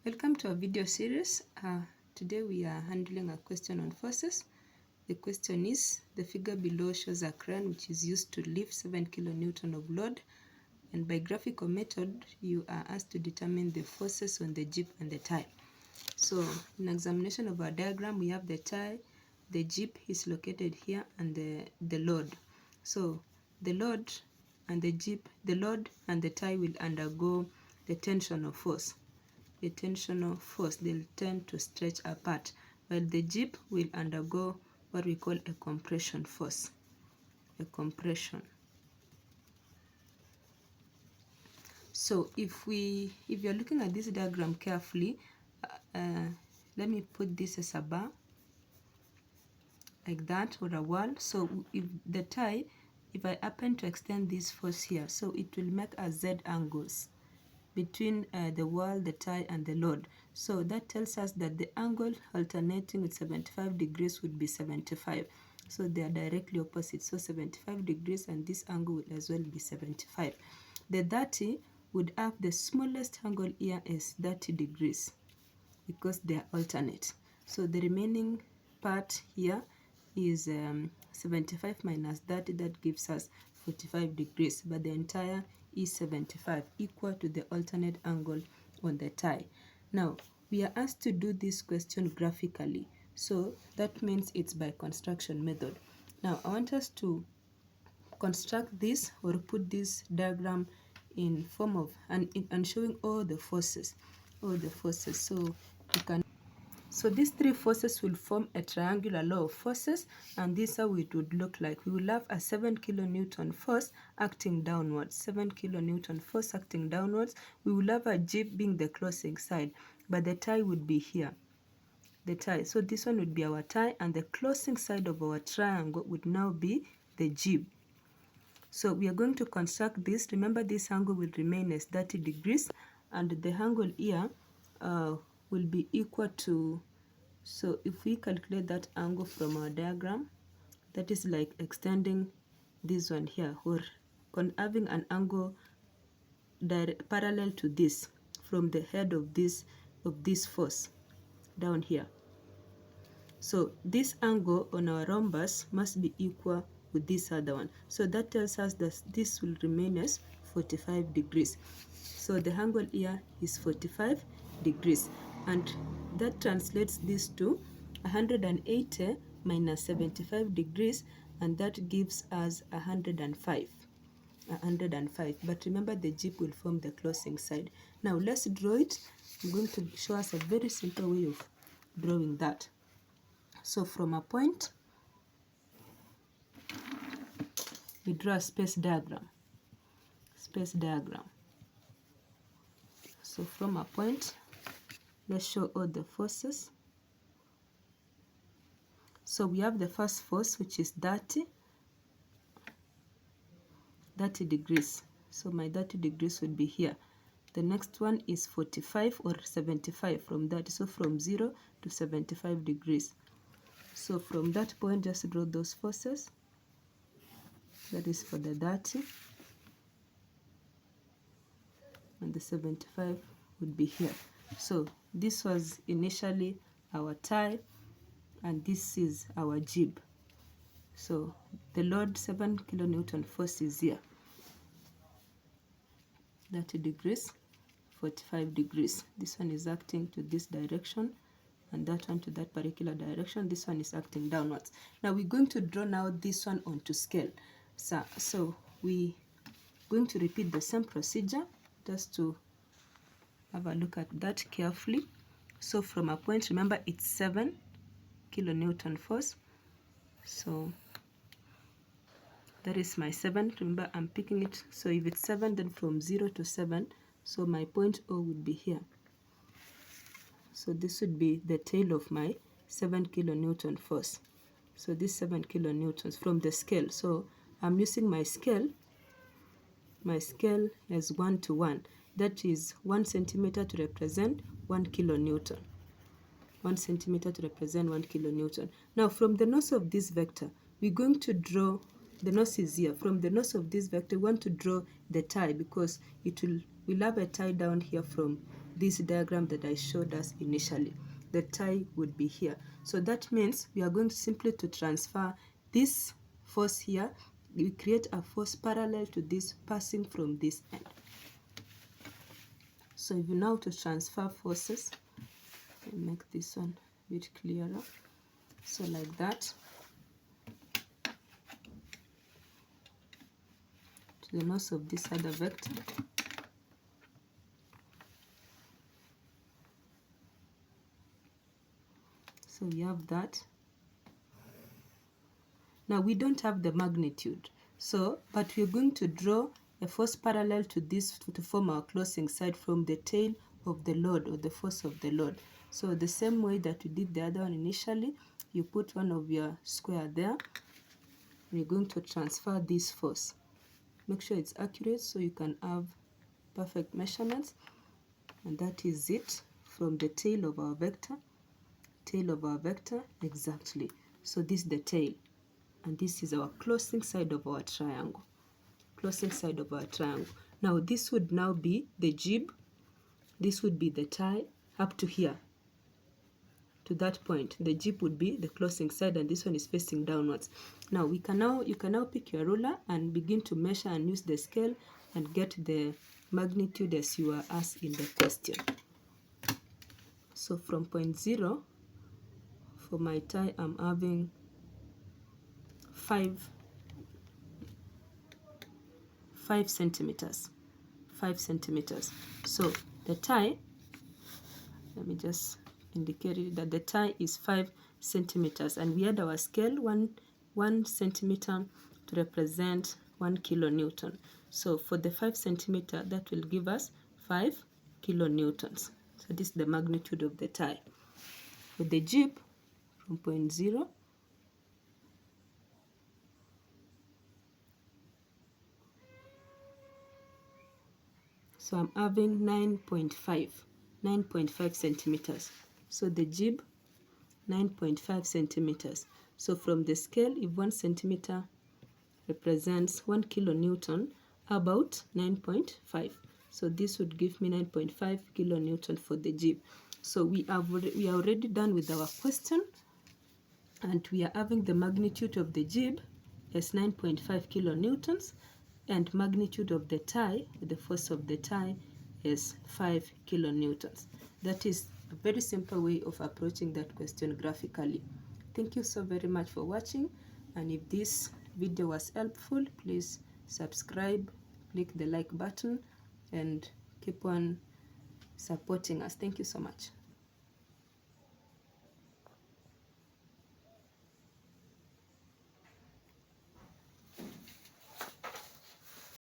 Welcome to our video series. Today we are handling a question on forces. The question is, the figure below shows a crane which is used to lift 7 kilonewton of load, and by graphical method you are asked to determine the forces on the jeep and the tie. So in examination of our diagram, we have the tie, the jeep is located here, and the load. So the load and the jeep, the load and the tie will undergo the tensional force. The tensional force, they'll tend to stretch apart, while the jeep will undergo what we call a compression force. A compression. So if you're looking at this diagram carefully, let me put this as a bar like that, or a wall. So if the tie, if I happen to extend this force here, so it will make a Z angles between the wall, the tie, and the load. So that tells us that the angle alternating with 75 degrees would be 75. So they are directly opposite. So 75 degrees, and this angle will as well be 75. The 30 would have the smallest angle here as 30 degrees because they are alternate. So the remaining part here is 75 minus 30, that gives us 45 degrees, but the entire is 75, equal to the alternate angle on the tie. Now, we are asked to do this question graphically, so that means it's by construction method. Now, I want us to construct this or put this diagram in form of and showing all the forces. So you can. So these three forces will form a triangular law of forces, and this is how it would look like. We will have a 7 kilonewton force acting downwards. 7 kilonewton force acting downwards. We will have a jeep being the closing side, but the tie would be here. The tie. So this one would be our tie, and the closing side of our triangle would now be the jeep. So we are going to construct this. Remember, this angle will remain as 30 degrees, and the angle here will be equal to, so if we calculate that angle from our diagram, that is like extending this one here, or having an angle parallel to this from the head of this force down here. So this angle on our rhombus must be equal with this other one. So that tells us that this will remain as 45 degrees. So the angle here is 45 degrees. And that translates this to 180 minus 75 degrees, and that gives us 105. 105. But remember, the jeep will form the closing side. Now let's draw it. I'm going to show us a very simple way of drawing that. So from a point, we draw a space diagram. Space diagram. So from a point, let's show all the forces. So we have the first force, which is 30 degrees. So my 30 degrees would be here. The next one is 45 or 75 from that. So from 0 to 75 degrees. So from that point, just draw those forces. That is for the 30. And the 75 would be here. So this was initially our tie, and this is our jib. So the load 7 kilonewton force is here. 30 degrees, 45 degrees. This one is acting to this direction, and that one to that particular direction. This one is acting downwards. Now we're going to draw now this one onto scale. So we're going to repeat the same procedure just to have a look at that carefully. So from a point, remember it's 7 kilonewton force. So that is my 7. Remember, I'm picking it. So if it's 7, then from 0 to 7, so my point O would be here. So this would be the tail of my 7 kilonewton force. So this 7 kilonewtons from the scale. So I'm using my scale. My scale as 1 to 1. That is 1 centimeter to represent 1 kilonewton. 1 centimeter to represent 1 kilonewton. Now from the nose of this vector, we're going to draw, the nose is here. From the nose of this vector, we want to draw the tie because it will we'll have a tie down here from this diagram that I showed us initially. The tie would be here. So that means we are going to simply to transfer this force here. We create a force parallel to this passing from this end. So if you now to transfer forces, I'll make this one a bit clearer. So like that, to the north of this other vector. So we have that. Now we don't have the magnitude, but we're going to draw a force parallel to this to form our closing side from the tail of the load, or the force of the load. So the same way that we did the other one initially, you put one of your square there. We're going to transfer this force. Make sure it's accurate so you can have perfect measurements. And that is it from the tail of our vector. Tail of our vector, exactly. So this is the tail. And this is our closing side of our triangle. Closing side of our triangle. Now this would now be the jib. This would be the tie up to here. To that point, the jib would be the closing side, and this one is facing downwards. Now you can now pick your ruler and begin to measure and use the scale and get the magnitude as you are asked in the question. So from point 0 for my tie, I'm having 5 centimeters. 5 centimeters. So the tie, let me just indicate it, that the tie is 5 centimeters, and we had our scale 1 centimeter to represent 1 kilonewton. So for the 5 centimeter, that will give us 5 kilonewtons. So this is the magnitude of the tie. For the jib, from point 0 so I'm having 9.5 centimeters. So the jib, 9.5 centimeters. So from the scale, if 1 centimeter represents 1 kilonewton, about 9.5. So this would give me 9.5 kilonewton for the jib. So we are already done with our question, and we are having the magnitude of the jib as 9.5 kilonewtons, and magnitude of the tie, the force of the tie, is 5 kilonewtons. That is a very simple way of approaching that question graphically. Thank you so very much for watching, and if this video was helpful, please subscribe, click the like button, and keep on supporting us. Thank you so much.